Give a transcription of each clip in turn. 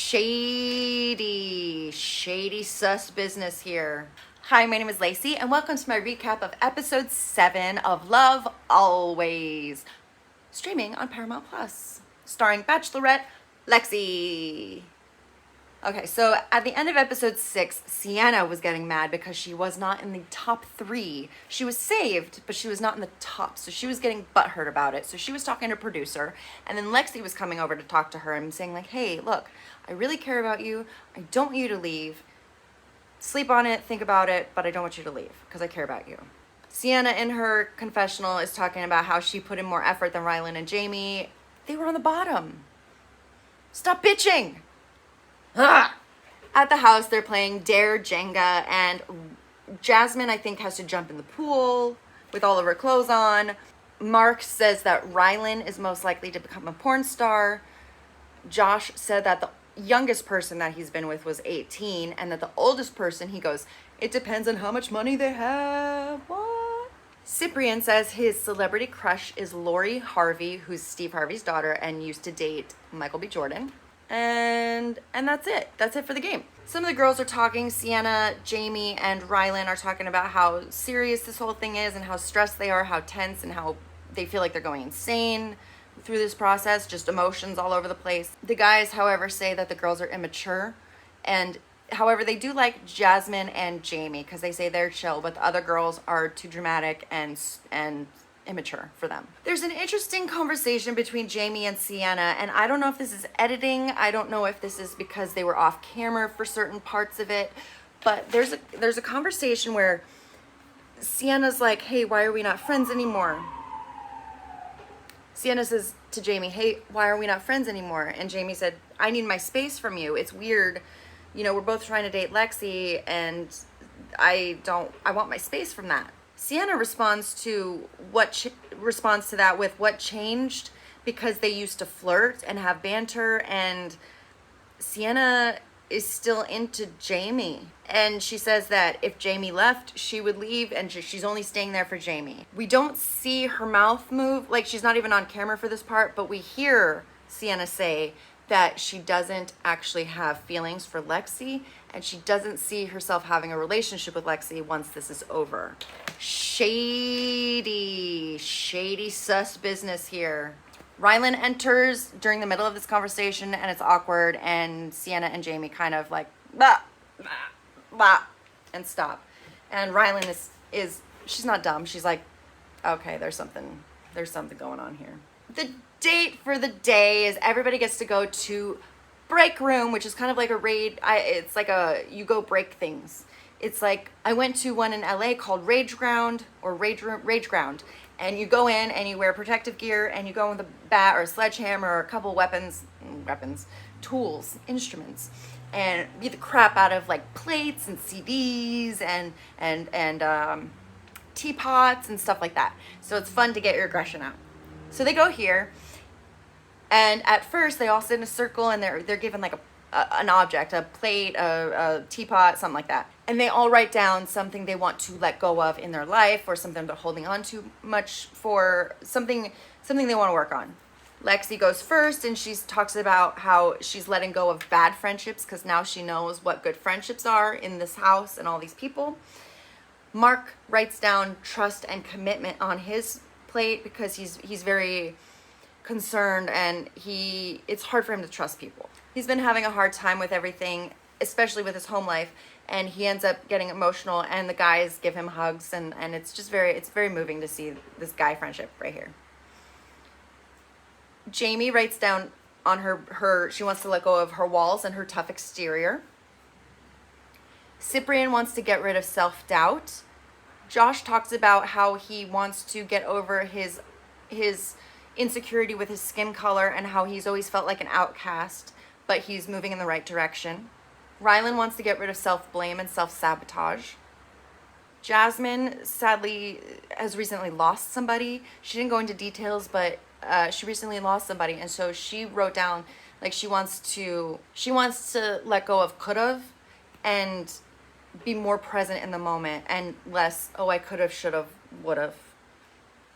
Shady sus business here. Hi, my name is Lacey, and welcome to my recap of episode 7 of Love Always, streaming on Paramount Plus, starring Bachelorette Lexi. Okay, so at the end of episode 6, Sienna was getting mad because she was not in the top 3. She was saved, but she was not in the top, so she was getting butthurt about it. So she was talking to producer, and then Lexi was coming over to talk to her and saying like, hey, look, I really care about you. I don't want you to leave. Sleep on it, think about it, but I don't want you to leave because I care about you. Sienna in her confessional is talking about how she put in more effort than Rylan and Jamie. They were on the bottom. Stop bitching. Ugh. At the house, they're playing Dare Jenga, and Jasmine, I think, has to jump in the pool with all of her clothes on. Mark says that Rylan is most likely to become a porn star. Josh said that the youngest person that he's been with was 18, and that the oldest person, he goes, it depends on how much money they have. What? Cyprian says his celebrity crush is Lori Harvey, who's Steve Harvey's daughter and used to date Michael B. Jordan. And that's it. That's it for the game. Some of the girls are talking. Sienna, Jamie, and Rylan are talking about how serious this whole thing is and how stressed they are, how tense, and how they feel like they're going insane through this process, just emotions all over the place. The guys, however, say that the girls are immature, and however, they do like Jasmine and Jamie because they say they're chill, but the other girls are too dramatic and immature for them. There's an interesting conversation between Jamie and Sienna, and I don't know if this is editing. I don't know if this is because they were off camera for certain parts of it, but there's a conversation where Sienna's like, hey, why are we not friends anymore? Sienna says to Jamie, hey, why are we not friends anymore? And Jamie said, I need my space from you. It's weird. You know, we're both trying to date Lexi, and I want my space from that. Sienna responds to that with what changed because they used to flirt and have banter, and Sienna is still into Jamie. And she says that if Jamie left, she would leave, and she's only staying there for Jamie. We don't see her mouth move, like she's not even on camera for this part, but we hear Sienna say that she doesn't actually have feelings for Lexi, and she doesn't see herself having a relationship with Lexi once this is over. Shady sus business here. Rylan enters during the middle of this conversation, and it's awkward, and Sienna and Jamie kind of like, bah, bah, bah, and stop. And Rylan is she's not dumb. She's like, okay, there's something going on here. The date for the day is everybody gets to go to break room, which is kind of like a raid. It's like you go break things. It's like I went to one in LA called Rage Ground, and you go in and you wear protective gear and you go with a bat or a sledgehammer or a couple tools, instruments, and beat the crap out of like plates and CDs and teapots and stuff like that. So it's fun to get your aggression out. So they go here, and at first they all sit in a circle, and they're given like an object, a plate, a teapot, something like that. And they all write down something they want to let go of in their life, or something they're holding on to much for, something they want to work on. Lexi goes first, and she talks about how she's letting go of bad friendships because now she knows what good friendships are in this house and all these people. Mark writes down trust and commitment on his plate because he's very concerned, and it's hard for him to trust people. He's been having a hard time with everything, especially with his home life, and he ends up getting emotional, and the guys give him hugs, and it's just very moving to see this guy friendship right here. Jamie writes down on her she wants to let go of her walls and her tough exterior. Cyprian wants to get rid of self-doubt. Josh talks about how he wants to get over his insecurity with his skin color and how he's always felt like an outcast, but he's moving in the right direction. Rylan wants to get rid of self-blame and self-sabotage. Jasmine, sadly, has recently lost somebody. She didn't go into details, but she recently lost somebody, and so she wrote down like she wants to let go of could've and be more present in the moment and less, oh, I could've, should've, would've.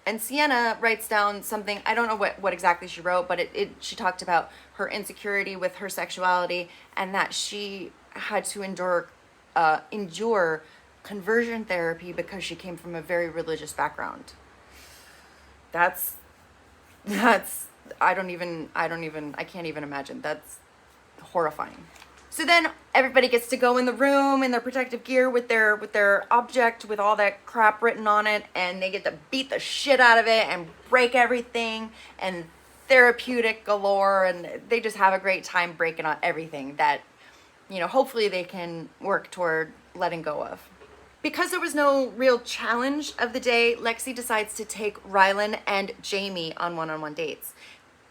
And Sienna writes down something, I don't know what exactly she wrote, but she talked about her insecurity with her sexuality and that she had to endure conversion therapy because she came from a very religious background. That's I can't even imagine. That's horrifying. So then everybody gets to go in the room in their protective gear with their object with all that crap written on it, and they get to beat the shit out of it and break everything and therapeutic galore, and they just have a great time breaking on everything that, hopefully they can work toward letting go of. Because there was no real challenge of the day, Lexi decides to take Rylan and Jamie on one-on-one dates.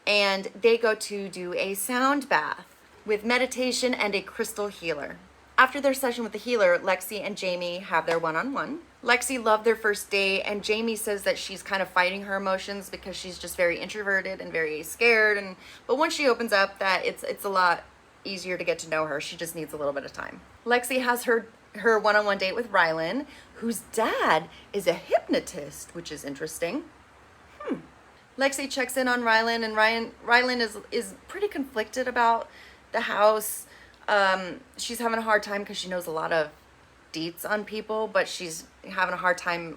And they go to do a sound bath with meditation and a crystal healer. After their session with the healer, Lexi and Jamie have their one-on-one. Lexi loved their first date, and Jamie says that she's kind of fighting her emotions because she's just very introverted and very scared. But once she opens up, that it's a lot easier to get to know her. She just needs a little bit of time. Lexi has her one-on-one date with Rylan, whose dad is a hypnotist, which is interesting. Lexi checks in on Rylan, and Rylan is pretty conflicted about the house. She's having a hard time because she knows a lot of deets on people, but she's having a hard time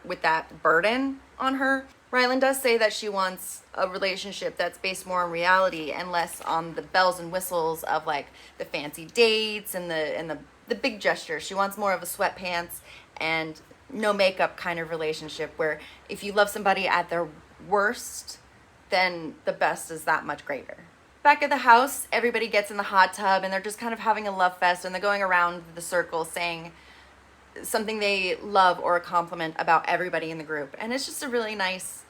with that burden on her. Rylan does say that she wants a relationship that's based more on reality and less on the bells and whistles of the fancy dates and the big gestures. She wants more of a sweatpants and no makeup kind of relationship where if you love somebody at their worst, then the best is that much greater. Back at the house, everybody gets in the hot tub and they're just kind of having a love fest, and they're going around the circle saying something they love or a compliment about everybody in the group. And it's just a really nice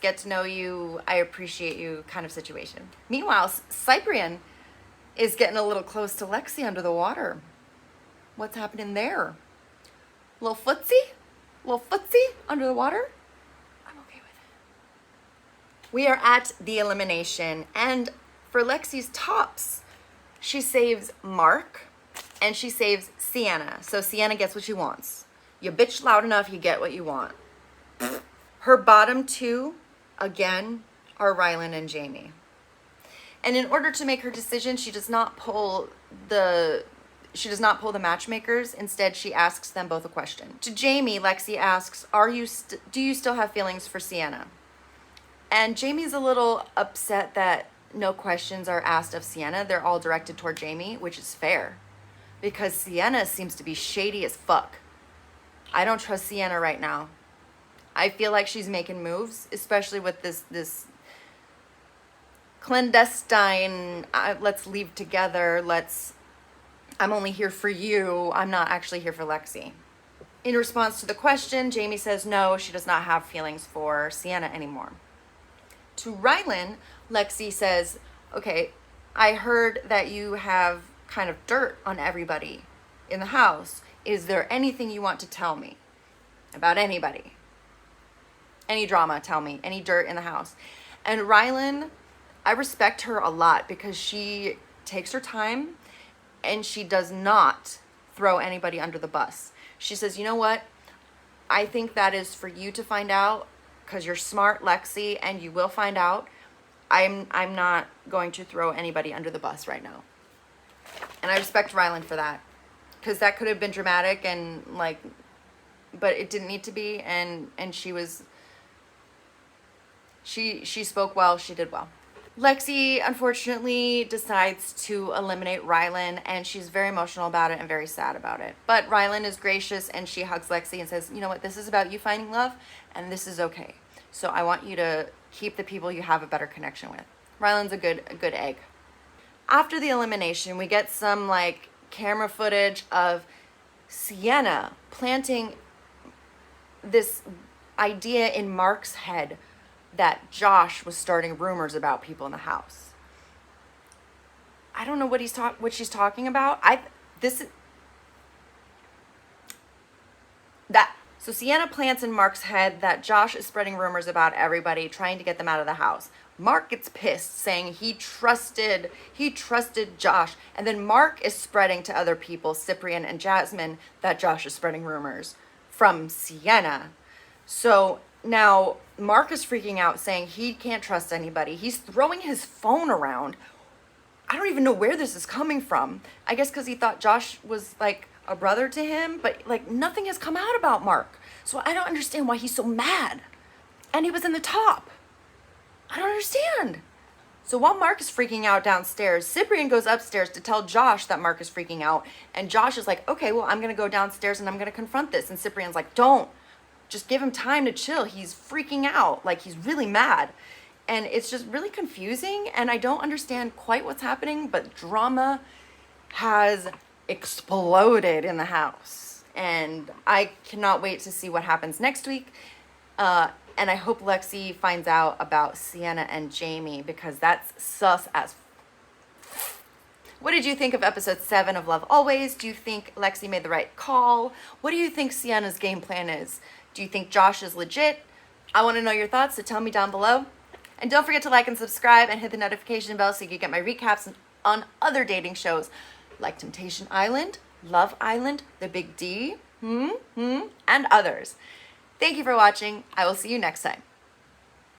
get to know you, I appreciate you kind of situation. Meanwhile, Cyprian is getting a little close to Lexi under the water. What's happening there? Little footsie under the water? I'm okay with it. We are at the elimination, and for Lexi's tops, she saves Mark and she saves Sienna. So Sienna gets what she wants. You bitch loud enough, you get what you want. Her bottom two, again, are Rylan and Jamie. And in order to make her decision, she does not pull the matchmakers. Instead, she asks them both a question. To Jamie, Lexi asks, do you still have feelings for Sienna? And Jamie's a little upset that no questions are asked of Sienna. They're all directed toward Jamie, which is fair, because Sienna seems to be shady as fuck. I don't trust Sienna right now. I feel like she's making moves, especially with this clandestine, let's leave together, I'm only here for you, I'm not actually here for Lexi. In response to the question, Jamie says no, she does not have feelings for Sienna anymore. To Rylan, Lexi says, okay, I heard that you have kind of dirt on everybody in the house. Is there anything you want to tell me about anybody? Any drama, tell me. Any dirt in the house. And Rylan, I respect her a lot because she takes her time and she does not throw anybody under the bus. She says, you know what? I think that is for you to find out because you're smart, Lexi, and you will find out. I'm not going to throw anybody under the bus right now. And I respect Rylan for that, because that could have been dramatic and but it didn't need to be. And she spoke well, she did well. Lexi, unfortunately, decides to eliminate Rylan, and she's very emotional about it and very sad about it. But Rylan is gracious, and she hugs Lexi and says, you know what, this is about you finding love, and this is okay. So I want you to keep the people you have a better connection with. Rylan's a good egg. After the elimination, we get some camera footage of Sienna planting this idea in Mark's head that Josh was starting rumors about people in the house. I don't know what she's talking about. So Sienna plants in Mark's head that Josh is spreading rumors about everybody, trying to get them out of the house. Mark gets pissed, saying he trusted Josh. And then Mark is spreading to other people, Cyprian and Jasmine, that Josh is spreading rumors from Sienna. So Now, Mark is freaking out saying he can't trust anybody. He's throwing his phone around. I don't even know where this is coming from. I guess because he thought Josh was like a brother to him, but like nothing has come out about Mark. So I don't understand why he's so mad. And he was in the top. I don't understand. So while Mark is freaking out downstairs, Cyprian goes upstairs to tell Josh that Mark is freaking out. And Josh is like, okay, well, I'm going to go downstairs and I'm going to confront this. And Cyprian's like, don't. Just give him time to chill. He's freaking out. Like, he's really mad. And it's just really confusing. And I don't understand quite what's happening. But drama has exploded in the house. And I cannot wait to see what happens next week. And I hope Lexi finds out about Sienna and Jamie, because that's sus as. What did you think of episode 7 of Love Always? Do you think Lexi made the right call? What do you think Sienna's game plan is? Do you think Josh is legit? I want to know your thoughts, so tell me down below. And don't forget to like and subscribe and hit the notification bell so you can get my recaps on other dating shows like Temptation Island, Love Island, The Big D, and others. Thank you for watching. I will see you next time.